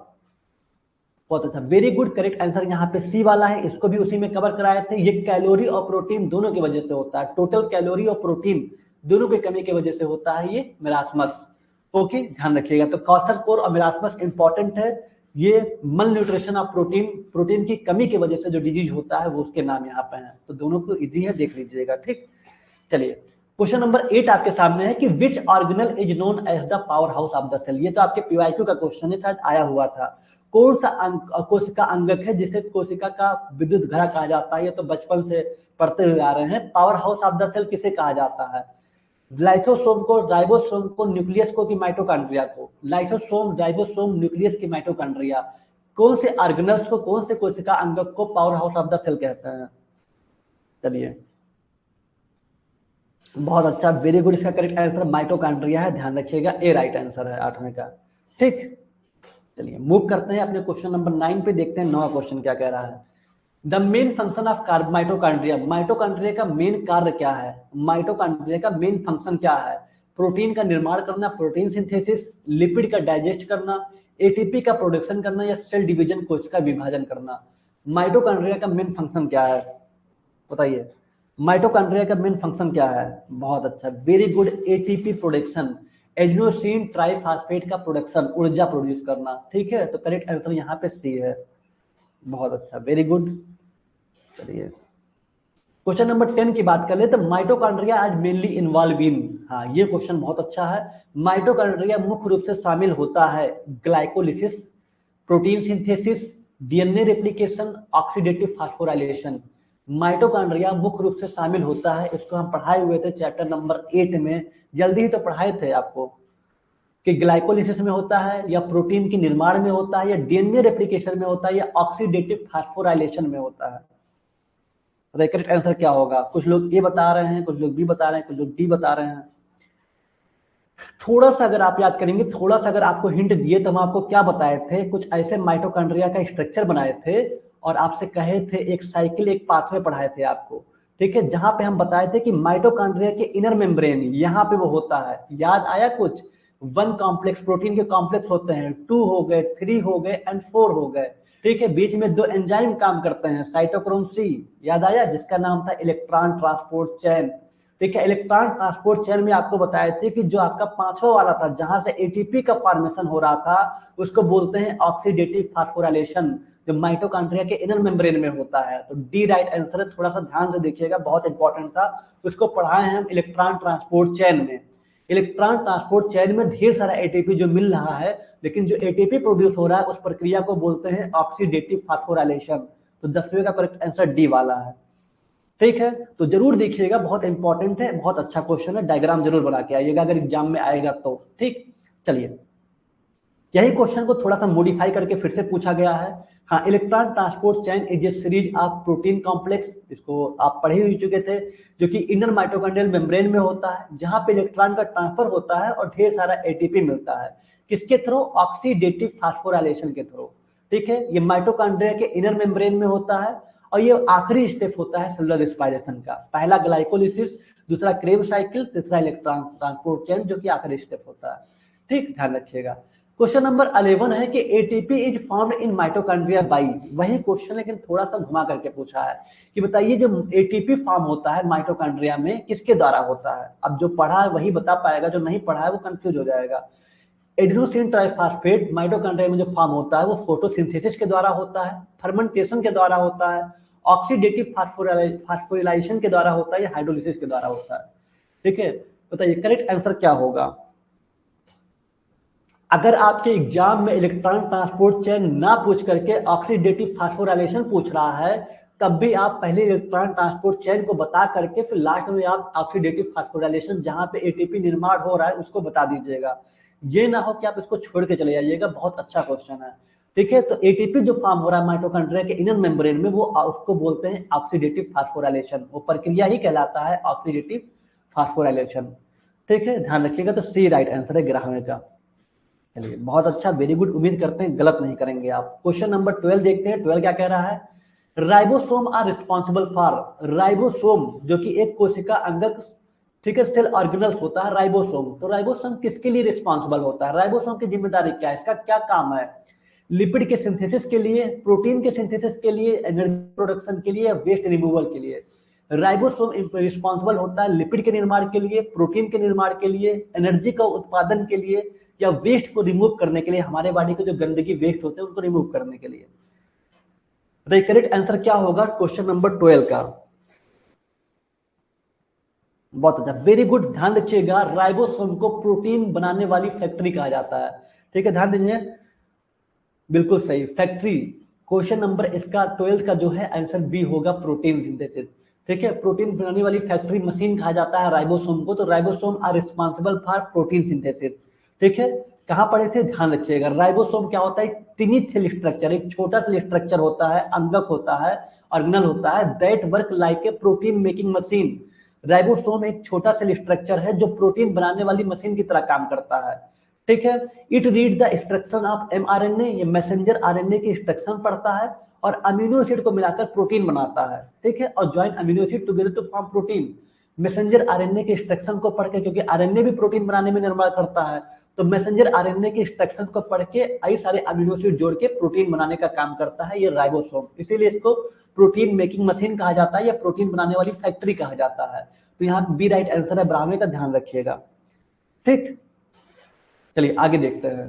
बहुत अच्छा, वेरी गुड, करेक्ट आंसर यहाँ पे सी वाला है, इसको भी उसी में कवर कराए थे। ये कैलोरी और प्रोटीन दोनों की वजह से होता है, टोटल कैलोरी और प्रोटीन दोनों की कमी की वजह से होता है ये मिरास्मस। ओके, ध्यान रखिएगा। तो क्वाशरकोर और मिरास्मस इंपॉर्टेंट है, ये मल न्यूट्रिशन ऑफ प्रोटीन की कमी की वजह से जो डिजीज होता है वो उसके नाम यहाँ पे है, तो दोनों को इजी है, देख लीजिएगा, ठीक। चलिए, क्वेश्चन नंबर 8 आपके सामने है कि which organelle is known as the power house of the cell. ये तो आपके पीवाईक्यू का क्वेश्चन है, शायद आया हुआ था। कौन सा कोशिका अंगक है जिसे कोशिका का विद्युत घड़ा कहा जाता है, ये तो बचपन से पढ़ते हुए आ रहे हैं। Power house of the cell किसे कहा जाता है। लाइसोसोम को, राइबोसोम को, न्यूक्लियस को, कि माइटोकॉन्ड्रिया को। लाइसोसोम, राइबोसोम, न्यूक्लियस की माइटोकॉन्ड्रिया, कौन से ऑर्गेनल्स को, कौन से कोशिका अंगक को power house of the cell कहते हैं। चलिए, बहुत अच्छा, वेरी गुड, इसका करेक्ट आंसर माइटोकॉन्ड्रिया है, ध्यान रखिएगा, ए राइट आंसर है 8वें का, ठीक। चलिए, मूव करते हैं अपने क्वेश्चन नंबर 9 पे, देखते हैं 9वां क्वेश्चन क्या कह रहा है। The main function of mitochondria. Mitochondria का मेन कार्य क्या है, माइटोकॉन्ड्रिया का मेन फंक्शन क्या है। प्रोटीन का निर्माण करना, प्रोटीन सिंथेसिस, लिपिड का डाइजेस्ट करना, एटीपी का प्रोडक्शन करना, या सेल डिवीजन, कोशिका विभाजन करना। माइटोकॉन्ड्रिया का मेन फंक्शन क्या है, बताइए। माइटोकॉन्ड्रिया का मेन फंक्शन क्या है। बहुत अच्छा, very good, ATP production, adenosine triphosphate का प्रोडक्शन, ऊर्जा प्रोड्यूस करना, ठीक है। तो करेक्ट आंसर यहाँ पे सी है। बहुत अच्छा, वेरी गुड। चलिए, क्वेश्चन नंबर 10 की बात कर ले तो माइटोकॉन्ड्रिया आज मेनली इन्वॉल्व इन। हाँ, ये क्वेश्चन बहुत अच्छा है। माइटोकॉन्ड्रिया मुख्य रूप से शामिल होता है glycolysis, protein synthesis, DNA replication, oxidative phosphorylation. Mitochondria मुख्य रूप से शामिल होता है, इसको हम पढ़ाए हुए थे चैप्टर नंबर 8 में, जल्दी ही तो पढ़ाए थे आपको, कि ग्लाइकोलिसिस में होता है, या प्रोटीन के निर्माण में होता है, या डीएनए रेप्लिकेशन में होता है, या ऑक्सीडेटिव फास्फोराइलेशन में होता है। तो करेक्ट आंसर क्या होगा। कुछ लोग ए बता रहे हैं, कुछ लोग बी बता रहे हैं, कुछ लोग डी बता रहे हैं। थोड़ा सा अगर आप याद करेंगे, थोड़ा सा अगर आपको हिंट दिए तो हम आपको क्या बताए थे, कुछ ऐसे माइटोकॉन्ड्रिया का स्ट्रक्चर बनाए थे और आपसे कहे थे एक साइकिल, एक पाथवे पढ़ाए थे आपको, ठीक है, जहां पे हम बताए थे कि माइटोकॉन्ड्रिया के इनर मेम्ब्रेन यहाँ पे वो होता है। याद आया कुछ, 1 कॉम्प्लेक्स, प्रोटीन के कॉम्प्लेक्स होते हैं, 2 हो गए, 3 हो गए एंड 4 हो गए, ठीक है। बीच में 2 एंजाइम काम करते हैं, साइटोक्रोम सी, याद आया, जिसका नाम था इलेक्ट्रॉन ट्रांसपोर्ट चेन, ठीक है। इलेक्ट्रॉन ट्रांसपोर्ट चेन में आपको बताए थे कि जो आपका 5वां वाला था, जहां से एटीपी का फॉर्मेशन हो रहा था, उसको बोलते हैं ऑक्सीडेटिव फास्फोराइलेशन, जो माइटोकॉन्ड्रिया के इनर मेम्ब्रेन में होता है। तो डी राइट आंसर है, थोड़ा सा ध्यान से देखिएगा, बहुत इंपॉर्टेंट था, उसको पढ़ाए हैं हम इलेक्ट्रॉन ट्रांसपोर्ट चेन में। इलेक्ट्रॉन ट्रांसपोर्ट चेन में ढेर सारा एटीपी जो मिल रहा है, लेकिन जो एटीपी प्रोड्यूस हो रहा है उस प्रक्रिया को बोलते हैं ऑक्सीडेटिव फास्फोराइलेशन। तो 10वें का करेक्ट आंसर डी वाला है, ठीक है। तो जरूर देखिएगा, बहुत इंपॉर्टेंट है, बहुत अच्छा क्वेश्चन है, डायग्राम जरूर बना के आइएगा अगर एग्जाम में आएगा तो, ठीक। चलिए, यही क्वेश्चन को थोड़ा सा मॉडिफाई करके फिर से पूछा गया है। हाँ, electron transport chain is a series of protein complex, इसको आप पढ़े ही चुके थे, जो कि इनर माइटोकॉन्ड्रियल मेम्ब्रेन में होता है, जहां पे इलेक्ट्रॉन का ट्रांसफर होता है और ढेर सारा एटीपी मिलता है, किसके थ्रू, ऑक्सीडेटिव फास्फोराइलेशन के थ्रू, ठीक है। ये माइटोकॉन्ड्रिया के इनर मेम्ब्रेन में होता है और ये आखिरी स्टेप होता है सेलुलर रेस्पिरेशन का। पहला ग्लाइकोलिसिस, दूसरा क्रेब साइकिल, तीसरा इलेक्ट्रॉन ट्रांसपोर्ट चेन, जो कि आखिरी स्टेप होता है, ठीक, ध्यान रखिएगा। क्वेश्चन नंबर 11 है कि ATP is formed in mitochondria by, वही क्वेश्चन लेकिन थोड़ा सा घुमा करके पूछा है कि बताइए जो एटीपी फॉर्म होता है माइटोकॉन्ड्रिया में किसके द्वारा होता है। अब जो पढ़ा है वही बता पाएगा, जो नहीं पढ़ा है वो कंफ्यूज हो जाएगा। एडिनोसिन ट्राइफॉस्फेट माइटोकॉन्ड्रिया में जो फॉर्म होता है वो फोटोसिंथेसिस के द्वारा होता है, फर्मेंटेशन के द्वारा होता है, ऑक्सीडेटिव फास्फोरिलेशन के द्वारा होता है या हाइड्रोलिसिस के द्वारा होता है? ठीक है, बताइए करेक्ट आंसर क्या होगा? अगर आपके एग्जाम में इलेक्ट्रॉन ट्रांसपोर्ट चेन ना पूछ करके ऑक्सीडेटिव फास्फोराइलेशन पूछ रहा है, तब भी आप पहले इलेक्ट्रॉन ट्रांसपोर्ट चेन को बता करके फिर लास्ट में आप ऑक्सीडेटिव फास्फोराइलेशन जहां पे एटीपी निर्माण हो रहा है उसको बता दीजिएगा। ये ना हो कि आप इसको छोड़ के चले जाइएगा। बहुत अच्छा क्वेश्चन है। ठीक है, तो एटीपी जो फॉर्म हो रहा है माइटोकॉन्ड्रिया के इनर मेम्ब्रेन में, वो उसको बोलते हैं ऑक्सीडेटिव फास्फोराइलेशन। वो प्रक्रिया ही कहलाता है ऑक्सीडेटिव फास्फोराइलेशन। ठीक है, ध्यान रखिएगा। तो सी राइट आंसर है ग्राहक का। चलिए बहुत अच्छा, वेरी गुड। उम्मीद करते हैं गलत नहीं करेंगे आप। क्वेश्चन नंबर 12 देखते हैं। 12 क्या कह रहा है? Ribosome are responsible for. Ribosome जो कि एक कोशिका अंगक, ठीक है, सेल ऑर्गेनल्स होता है राइबोसोम। तो राइबोसोम किसके लिए रिस्पॉन्सिबल होता है? राइबोसोम की जिम्मेदारी क्या है? इसका क्या काम है? लिपिड के सिंथेसिस के लिए, प्रोटीन के सिंथेसिस के लिए, एनर्जी प्रोडक्शन के लिए, वेस्ट रिमूवल के लिए। राइबोसोम रिस्पॉन्सिबल होता है लिपिड के निर्माण के लिए, प्रोटीन के निर्माण के लिए, एनर्जी का उत्पादन के लिए, या वेस्ट को रिमूव करने के लिए। हमारे बॉडी के जो गंदगी वेस्ट होते हैं उनको रिमूव करने के लिए। बताइए करेक्ट आंसर क्या होगा क्वेश्चन नंबर 12 का? बहुत अच्छा, वेरी गुड। ध्यान रखिएगा, राइबोसोम को प्रोटीन बनाने वाली फैक्ट्री कहा जाता है। ठीक है, ध्यान दीजिए, बिल्कुल सही, फैक्ट्री। क्वेश्चन नंबर इसका 12 का जो है आंसर बी होगा, प्रोटीन सिंथेसिस। ठीक है, प्रोटीन बनाने वाली फैक्ट्री, मशीन कहा जाता है राइबोसोम को। तो ribosome are responsible for protein synthesis. ठीक है, कहां पढ़े थे? ध्यान रखिएगा। राइबोसोम क्या होता है? टिनी सेल स्ट्रक्चर, एक छोटा सेल स्ट्रक्चर होता है, अंगक होता है, ऑर्गेनल होता है, that work like a protein making machine. Ribosome एक छोटा सेल स्ट्रक्चर है जो प्रोटीन बनाने वाली मशीन की तरह काम करता है। ठीक है, it read the instruction of mRNA, ये मैसेंजर आरएनए की इंस्ट्रक्शन पढ़ता है और अमीनो एसिड को मिलाकर प्रोटीन बनाता है। ठीक है, और join amino acid together to form protein. Messenger RNA के इंस्ट्रक्शन को पढ़ के, क्योंकि आरएनए भी प्रोटीन बनाने में निर्माण करता है, तो मैसेंजर आरएनए के इंस्ट्रक्शन को पढ़ के कई सारे अमीनो एसिड जोड़ के प्रोटीन बनाने का काम करता है ये राइबोसोम। इसीलिए इसको प्रोटीन मेकिंग मशीन कहा जाता है या प्रोटीन बनाने वाली फैक्ट्री कहा जाता है। तो यहाँ बी राइट आंसर है ब्राह्मण का, ध्यान रखिएगा। ठीक, चलिए आगे देखते हैं।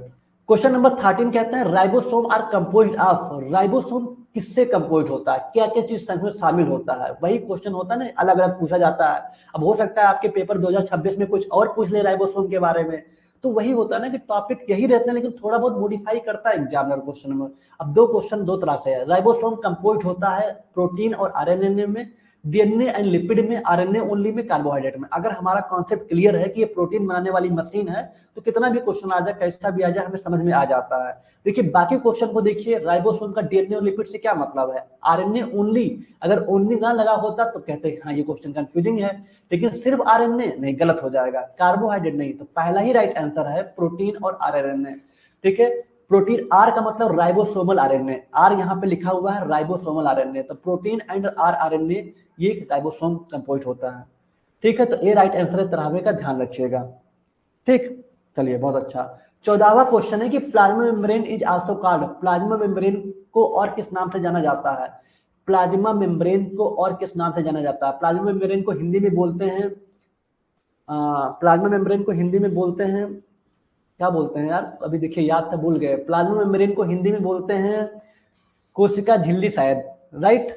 क्वेश्चन नंबर 13 कहता है ribosome are composed of. Ribosome किससे कंपोज होता है? क्या क्या चीज में शामिल होता है? वही क्वेश्चन होता है ना, अलग अलग पूछा जाता है। अब हो सकता है आपके पेपर 2026 में कुछ और पूछ ले राइबोसोम के बारे में। तो वही होता है ना कि टॉपिक यही रहता है, लेकिन थोड़ा बहुत मॉडिफाई करता है एग्जामिनर क्वेश्चन में। अब दो क्वेश्चन दो तरह से है। राइबोसोम कंपोज होता है प्रोटीन और आरएनए में, डीएनए एंड लिपिड में, आरएनए ओनली में, कार्बोहाइड्रेट में। अगर हमारा कॉन्सेप्ट क्लियर है कि ये प्रोटीन बनाने वाली मशीन है, तो कितना भी क्वेश्चन आ जाए, कैसा भी आ जाए, हमें समझ में आ जाता है। देखिए बाकी क्वेश्चन को देखिए, राइबोसोम का डीएनए और लिपिड से क्या मतलब है? RNA only. अगर ओनली ना लगा होता तो कहते हैं हाँ ये क्वेश्चन कंफ्यूजिंग है, लेकिन सिर्फ आरएनए नहीं, गलत हो जाएगा। कार्बोहाइड्रेट नहीं, तो पहला ही राइट आंसर है प्रोटीन और आरएनए। ठीक है, प्रोटीन, आर का मतलब राइबोसोमल आरएनए, आर यहाँ पे लिखा हुआ है राइबोसोमल आरएनए, तो प्रोटीन एंड आर आरएनए ये राइबोसोम कंपोज होता है। ठीक है, तो ए राइट आंसर है तरहवे का, ध्यान रखिएगा। ठीक, चलिए बहुत अच्छा। 14वां क्वेश्चन है कि plasma membrane is also called. Plasma membrane को और किस नाम से जाना जाता है? प्लाज्मा मेम्ब्रेन को और किस नाम से जाना जाता है? प्लाज्मा मेम्ब्रेन को हिंदी में बोलते हैं, प्लाज्मा मेम्ब्रेन को हिंदी में बोलते हैं, क्या बोलते हैं यार, अभी देखिए याद था भूल गए। प्लाज्मा मेम्ब्रेन को हिंदी में बोलते हैं कोशिका झिल्ली शायद, राइट?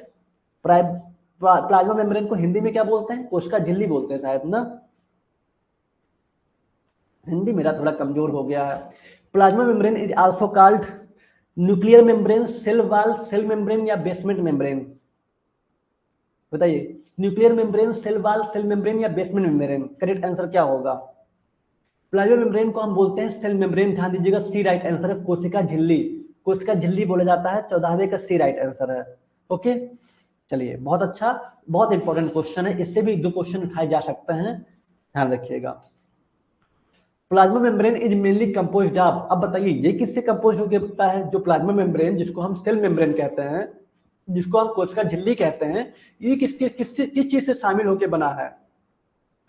प्लाज्मा मेम्ब्रेन को हिंदी में क्या बोलते हैं? कोशिका झिल्ली बोलते हैं शायद ना। हिंदी मेरा थोड़ा कमजोर हो गया है। Plasma membrane is also called nuclear membrane, cell wall, cell membrane या बेसमेंट मेम्ब्रेन? बताइए, nuclear membrane, cell wall, cell membrane या बेसमेंट मेम्ब्रेन? करेक्ट आंसर क्या होगा? प्लाज्मा मेम्ब्रेन को हम बोलते हैं सेल मेम्ब्रेन। ध्यान दीजिएगा, सी राइट आंसर है। कोशिका झिल्ली, कोशिका झिल्ली बोला जाता है। 14वें का सी राइट आंसर है। ओके, चलिए बहुत अच्छा, बहुत इंपॉर्टेंट क्वेश्चन है, इससे भी 2 क्वेश्चन उठाए जा सकते हैं, ध्यान रखिएगा। Plasma membrane is mainly composed of. अब बताइए ये किससे कंपोज होता है? जो प्लाज्मा मेम्ब्रेन, जिसको हम सेल मेम्ब्रेन कहते हैं, जिसको हम कोशिका झिल्ली कहते हैं, ये किस चीज से शामिल होकर बना है?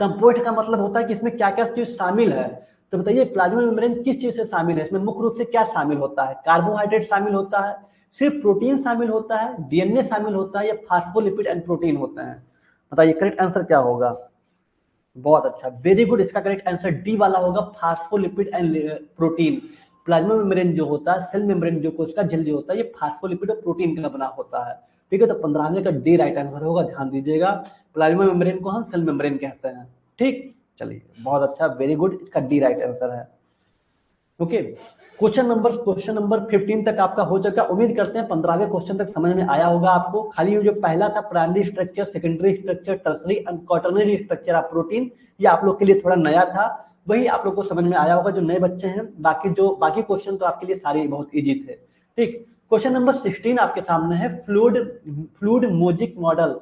कंपोस्ट का मतलब होता है कि इसमें क्या क्या चीज शामिल है। तो बताइए प्लाज्मा मेम्ब्रेन किस चीज से शामिल है? इसमें मुख्य रूप से क्या शामिल होता है? कार्बोहाइड्रेट शामिल होता है, सिर्फ प्रोटीन शामिल होता है, डीएनए शामिल होता है, या फास्फोलिपिड एंड प्रोटीन होते हैं? बताइए करेक्ट आंसर क्या होगा? बहुत अच्छा, वेरी गुड। इसका करेक्ट आंसर डी वाला होगा, phospholipid and protein. Plasma membrane जो होता है, सेल मेम्ब्रेन जो कोशिका झिल्ली होता है, ये फास्फोलिपिड और प्रोटीन का बना होता है। ठीक है, तो 15वें का डी राइट आंसर होगा, ध्यान दीजिएगा। प्लाज्मा मेम्ब्रेन को हम सेल मेम्ब्रेन कहते हैं। ठीक, चलिए बहुत अच्छा, वेरी गुड, इसका डी राइट आंसर है। ओके, क्वेश्चन नंबर 15 तक आपका हो चुका। उम्मीद करते हैं 15वें क्वेश्चन तक समझ में आया होगा आपको। खाली जो पहला था primary structure, secondary structure, tertiary and quaternary structure of protein, ये आप लोग के लिए थोड़ा नया था, वही आप लोग को समझ में आया होगा जो नए बच्चे हैं। बाकी क्वेश्चन तो आपके लिए सारे बहुत इजी थे। ठीक, क्वेश्चन नंबर 16 आपके सामने है, fluid mosaic model.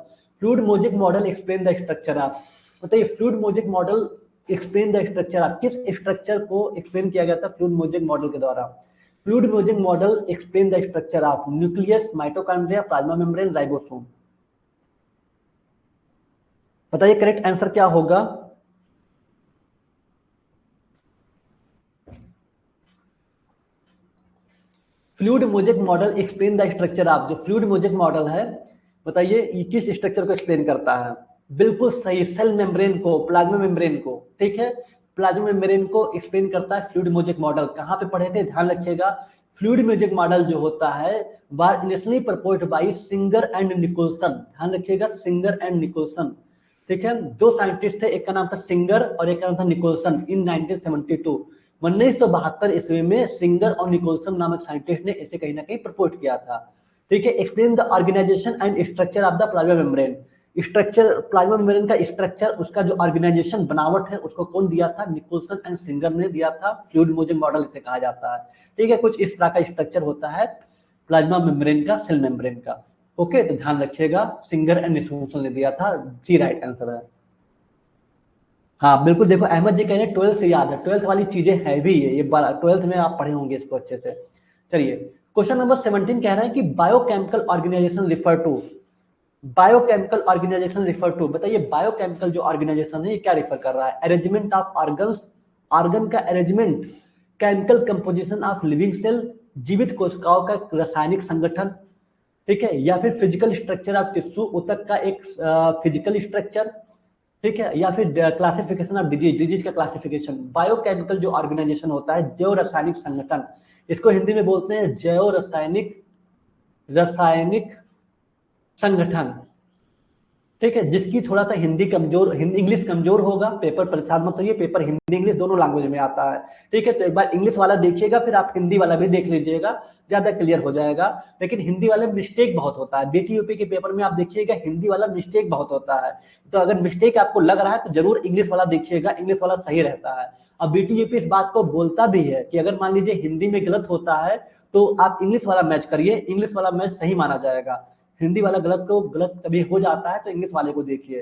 Fluid mosaic model explain the structure of, बताइए fluid mosaic model explain the structure of, किस स्ट्रक्चर को एक्सप्लेन किया गया था फ्लूइड मोजिक मॉडल के द्वारा? Fluid mosaic model explain the structure of nucleus, mitochondria, plasma membrane, ribosome. बताइए correct answer क्या होगा? Fluid mosaic model explain the structure of, जो फ्लूइड मोजिक मॉडल है बताइए ये किस स्ट्रक्चर को एक्सप्लेन करता है? बिल्कुल सही, सेल मेम्ब्रेन को, प्लाज्मा मेम्ब्रेन को। ठीक है, प्लाज्मा मेम्ब्रेन को एक्सप्लेन करता है फ्लूइड मोजिक मॉडल। कहां पे पढ़े थे, ध्यान रखिएगा। फ्लूइड मोजिक मॉडल जो होता है was initially proposed by Singer and Nicolson, ध्यान रखिएगा, सिंगर एंड निकोलसन। ठीक है, दो साइंटिस्ट थे, एक का नाम था सिंगर और एक का नाम था निकोलसन, इन 1972 1972 ईस्वी में सिंगर और निकोलसन नामक साइंटिस्ट ने इसे कहीं ना कहीं प्रपोज किया था। ठीक है, explain the organization and structure of the plasma membrane. Structure, plasma membrane का स्ट्रक्चर, उसका जो ऑर्गेनाइजेशन बनावट है, उसको कौन दिया था? निकोलसन एंड सिंगर ने दिया था। फ्लूइड मोजिक मॉडल इसे कहा जाता है। ठीक है, कुछ इस तरह का स्ट्रक्चर होता है प्लाज्मा मेम्ब्रेन का, सेल मेम्ब्रेन का। ओके, तो ध्यान रखिएगा, सिंगर एंड निकोलसन ने दिया था, जी राइट आंसर है। हाँ बिल्कुल, देखो अहमद जी कह रहे हैं 12th से याद है, 12th वाली चीजें है भी ये 12th में आप पढ़े होंगे इसको अच्छे से। चलिए, क्वेश्चन नंबर 17 कह रहे हैं कि biochemical organization refer to, biochemical organization refer to, बताइए बायोकेमिकल जो ऑर्गेनाइजेशन है ये क्या रिफर कर रहा है? अरेंजमेंट ऑफ ऑर्गन्स, ऑर्गन का arrangement, chemical composition of living cell, जीवित कोशिकाओं का रासायनिक संगठन, ठीक है, या फिर फिजिकल स्ट्रक्चर ऑफ टिश्यू, ऊतक का एक फिजिकल स्ट्रक्चर, ठीक है, या फिर क्लासिफिकेशन ऑफ डिजीज का क्लासिफिकेशन। बायोकेमिकल जो ऑर्गेनाइजेशन होता है, जैव रासायनिक संगठन, इसको हिंदी में बोलते हैं जैव रासायनिक संगठन। ठीक है, जिसकी थोड़ा सा इंग्लिश कमजोर होगा, पेपर परेशान मत होइए, पेपर हिंदी इंग्लिश दोनों लैंग्वेज में आता है। ठीक है, तो एक बार इंग्लिश वाला देखिएगा, फिर आप हिंदी वाला भी देख लीजिएगा, ज्यादा क्लियर हो जाएगा। लेकिन हिंदी वाले मिस्टेक बहुत होता है, बीटीयूपी के पेपर में आप देखिएगा हिंदी वाला मिस्टेक बहुत होता है। तो अगर मिस्टेक आपको लग रहा है तो जरूर इंग्लिश वाला देखिएगा, इंग्लिश वाला सही रहता है। अब बीटीयूपी इस बात को बोलता भी है कि अगर मान लीजिए हिंदी में गलत होता है तो आप इंग्लिश वाला मैच करिए, इंग्लिश वाला मैच सही माना जाएगा। हिंदी वाला गलत कभी हो जाता है तो इंग्लिश वाले को देखिए।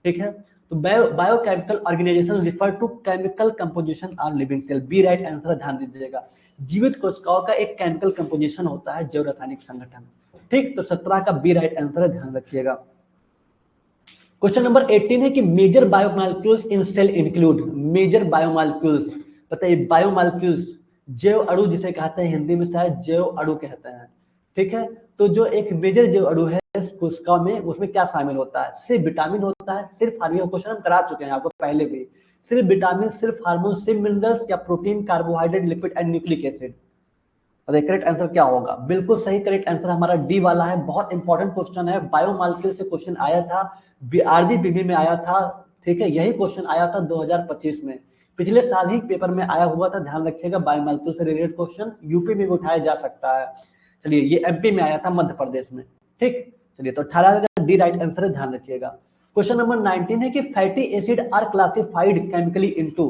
ठीक है, तो biochemical organization refer to chemical composition of living cell, B right answer, ध्यान दीजिएगा। जीवित कोशिकाओं का एक केमिकल कंपोजिशन होता है जैव रासायनिक संगठन। ठीक, तो 17 का बी राइट आंसर है, ध्यान रखिएगा। क्वेश्चन नंबर 18 है कि मेजर बायोमॉलिक्यूल्स इन सेल इंक्लूड, मेजर बायोमॉलिक्यूल्स, बताइए बायोमॉलिक्यूल्स, जैव अणु जिसे कहते हैं हिंदी में शायद जैव अणु कहते हैं। ठीक है, तो जो एक मेजर जैव अणु है कोशिका में, उसमें क्या शामिल होता है? सिर्फ विटामिन होता है, सिर्फ हार्मोन, क्वेश्चन हम करा चुके हैं आपको पहले भी, सिर्फ विटामिन, सिर्फ हार्मोन, सिर्फ मिनरल्स, या protein, carbohydrate, lipid and nucleic acid? Correct answer क्या होगा? बिल्कुल सही, करेक्ट आंसर हमारा डी वाला है। बहुत इंपॉर्टेंट क्वेश्चन है, बायोमॉलिक्यूल से क्वेश्चन आया था, आरजीबीबी में आया था। ठीक है, यही क्वेश्चन आया था 2025 में, पिछले साल ही पेपर में आया हुआ था, ध्यान रखिएगा। बायोमॉलिक्यूल से रिलेटेड क्वेश्चन यूपी में भी उठाया जा सकता है। चलिए, ये एमपी में आया था, मध्य प्रदेश में। ठीक, चलिए, तो 18 का डी राइट आंसर है, ध्यान रखिएगा। क्वेश्चन नंबर 19 है कि fatty acid are classified chemically into,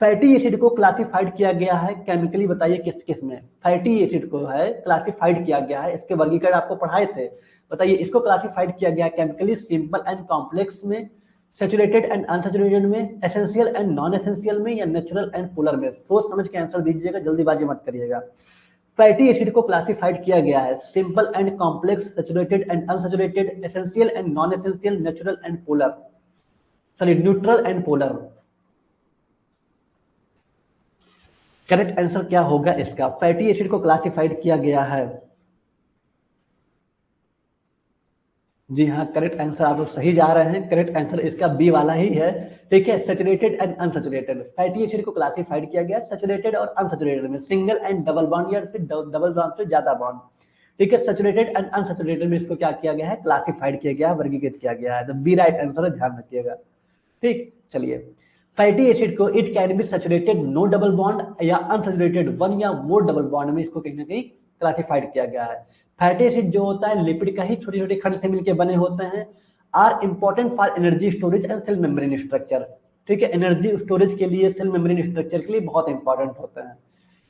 fatty acid को क्लासिफाइड किया गया है केमिकली, बताइए किस किस में? फैटी एसिड को है क्लासिफाइड किया गया है, इसके वर्गीकरण आपको पढ़ाए थे, बताइए इसको क्लासिफाइड किया गया है केमिकली सिंपल एंड कॉम्प्लेक्स में, सैचुरेटेड एंड अनसैचुरेटेड में, एसेंशियल एंड नॉन एसेंशियल में, या नेचुरल एंड पोलर में? सोच समझ के आंसर दीजिएगा, जल्दीबाजी मत करिएगा। फैटी एसिड को क्लासिफाइड किया गया है simple and complex, saturated and unsaturated, essential and non essential, natural and polar, sorry neutral and polar. Correct answer क्या होगा इसका? फैटी एसिड को क्लासिफाइड किया गया है, जी हाँ, करेक्ट आंसर आप लोग सही जा रहे हैं, करेक्ट आंसर इसका बी वाला ही है। ठीक है, saturated and unsaturated, fatty acid को क्लासिफाइड किया गया सैचुरेटेड और अनसैचुरेटेड में, सिंगल एंड डबल बॉन्ड, या फिर डबल बॉन्ड से ज्यादा बॉन्ड। ठीक है। सैचुरेटेड एंड अनसैचुरेटेड में इसको क्या किया गया है, क्लासिफाइड किया गया है, वर्गीकृत किया गया है। तो बी राइट आंसर है, ध्यान रखिएगा। ठीक, चलिए। फैटी एसिड को it can be saturated no double bond या unsaturated one or more double bond में इसको कहीं ना कहीं क्लासिफाइड किया गया है। फैटी एसिड जो होता है लिपिड का ही छोटे छोटे खंड से मिलकर बने होते हैं, are important for energy storage and cell membrane structure. ठीक है, एनर्जी स्टोरेज के लिए, सेल मेम्ब्रेन स्ट्रक्चर के लिए बहुत इंपॉर्टेंट होते हैं।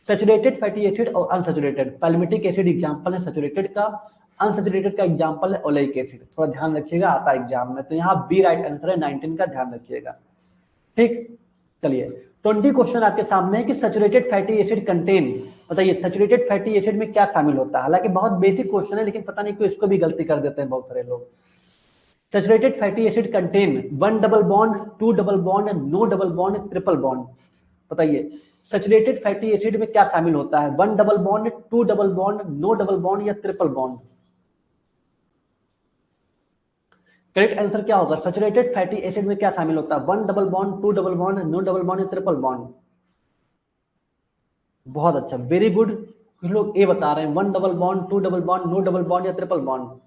सैचुरेटेड फैटी एसिड और अनसैचुरेटेड, पैल्मिटिक एसिड एग्जांपल है सैचुरेटेड का, अनसैचुरेटेड का एग्जांपल है ओलेइक एसिड। थोड़ा ध्यान रखिएगा, आता है एग्जाम में। तो यहाँ बी राइट आंसर है 19 का, ध्यान रखिएगा। ठीक, चलिए। 20 क्वेश्चन आपके सामने है कि सैचुरेटेड फैटी एसिड कंटेन, बताइए सैचुरेटेड फैटी एसिड में क्या शामिल होता है। हालांकि बहुत बेसिक क्वेश्चन है, लेकिन पता नहीं क्यों इसको भी गलती कर देते हैं बहुत सारे लोग। Saturated fatty acid contain one double bond, two double bond, no double bond, triple bond. बताइए सैचुरेटेड फैटी एसिड में क्या शामिल होता है, one double bond, two double bond, no double bond या ट्रिपल बॉन्ड। करेक्ट आंसर क्या होगा, saturated fatty acid में क्या शामिल होता है, one double bond, two double bond, no double bond या ट्रिपल बॉन्ड। बहुत अच्छा, वेरी गुड। कुछ लोग ए बता रहे हैं, one double bond, two double bond, no double bond या ट्रिपल बॉन्ड।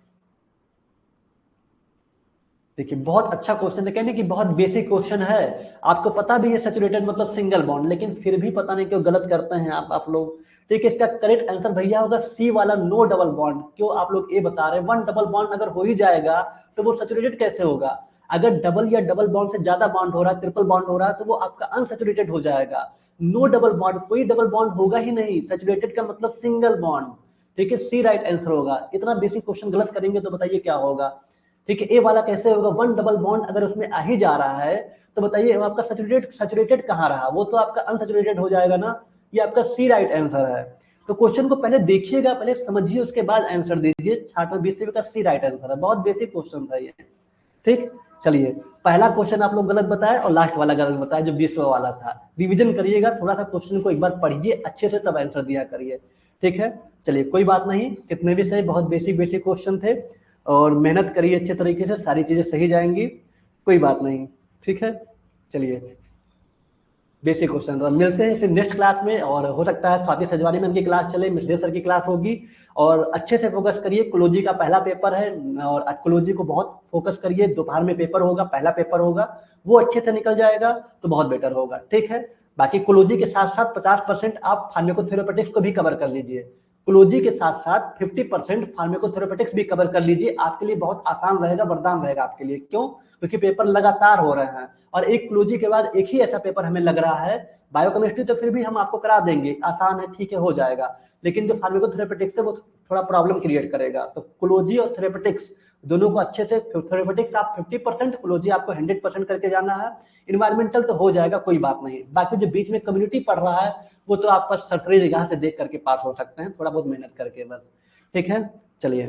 देखिए बहुत अच्छा क्वेश्चन है, कहने की बहुत बेसिक क्वेश्चन है। आपको पता भी है सैचुरेटेड मतलब सिंगल बॉन्ड, लेकिन फिर भी पता नहीं क्यों गलत करते हैं आप लोग। ठीक है, इसका करेक्ट आंसर भैया होगा सी वाला, नो डबल बॉन्ड। क्यों आप लोग ए बता रहे हैं, वन डबल बॉन्ड अगर हो ही जाएगा तो वो सैचुरेटेड कैसे होगा। अगर डबल या डबल बॉन्ड से ज्यादा बॉन्ड हो रहा है, ट्रिपल बॉन्ड हो रहा है, तो वो आपका अनसैचुरेटेड हो जाएगा। नो डबल बॉन्ड, कोई डबल बॉन्ड होगा ही नहीं, सैचुरेटेड का मतलब सिंगल बॉन्ड। ठीक है, सी राइट आंसर होगा। इतना बेसिक क्वेश्चन गलत करेंगे तो बताइए क्या होगा। ठीक है, ए वाला कैसे होगा, वन डबल बॉन्ड अगर उसमें आ ही जा रहा है तो बताइए आपका सैचुरेटेड कहाँ रहा, वो तो आपका अनसैचुरेटेड हो जाएगा ना। ये आपका सी राइट आंसर है। तो क्वेश्चन को पहले देखिएगा, पहले समझिए, उसके बाद आंसर दीजिए। 60 का सी राइट आंसर है, बहुत बेसिक क्वेश्चन था ये। ठीक, चलिए। पहला क्वेश्चन आप लोग गलत बताए और लास्ट वाला गलत बताया, जो 20वां वाला था। रिवीजन करिएगा थोड़ा सा, क्वेश्चन को एक बार पढ़िए अच्छे से, तब आंसर दिया करिए। ठीक है, चलिए कोई बात नहीं, कितने भी सही, बहुत बेसिक बेसिक क्वेश्चन थे। और मेहनत करिए अच्छे तरीके से, सारी चीजें सही जाएंगी, कोई बात नहीं। ठीक है, चलिए बेसिक क्वेश्चन। तो मिलते हैं फिर नेक्स्ट क्लास में, और हो सकता है स्वाति सजवानी में उनकी क्लास चले, मिश्रेश सर की क्लास होगी। और अच्छे से फोकस करिए, कोलॉजी का पहला पेपर है, और कोलॉजी को बहुत फोकस करिए। दोपहर में पेपर होगा, पहला पेपर होगा, वो अच्छे से निकल जाएगा तो बहुत बेटर होगा। ठीक है, बाकी कोलॉजी के साथ साथ 50% आप फार्माकोथेरेपेटिक्स को भी कवर कर लीजिए। कोलॉजी के साथ साथ 50% फार्माकोथेरेपेटिक्स भी कवर कर लीजिए, आपके लिए बहुत आसान रहेगा, वरदान रहेगा आपके लिए। क्यों, क्योंकि पेपर लगातार हो रहे हैं, और एक कोलॉजी के बाद एक ही ऐसा पेपर हमें लग रहा है। बायोकेमिस्ट्री तो फिर भी हम आपको करा देंगे, आसान है, ठीक है, हो जाएगा। लेकिन जो फार्माकोथेरेपेटिक्स है वो थोड़ा प्रॉब्लम क्रिएट करेगा। तो कोलॉजी और थेरेपेटिक्स दोनों को अच्छे से, थेरेपेटिक्स आप 50%, कोलॉजी आपको 100% करके जाना है। इन्वायरमेंटल तो हो जाएगा, कोई बात नहीं। बाकी जो बीच में कम्युनिटी पढ़ रहा है वो तो आप बस सरसरी निगाह से देख करके पास हो सकते हैं, थोड़ा बहुत मेहनत करके बस। ठीक है, चलिए।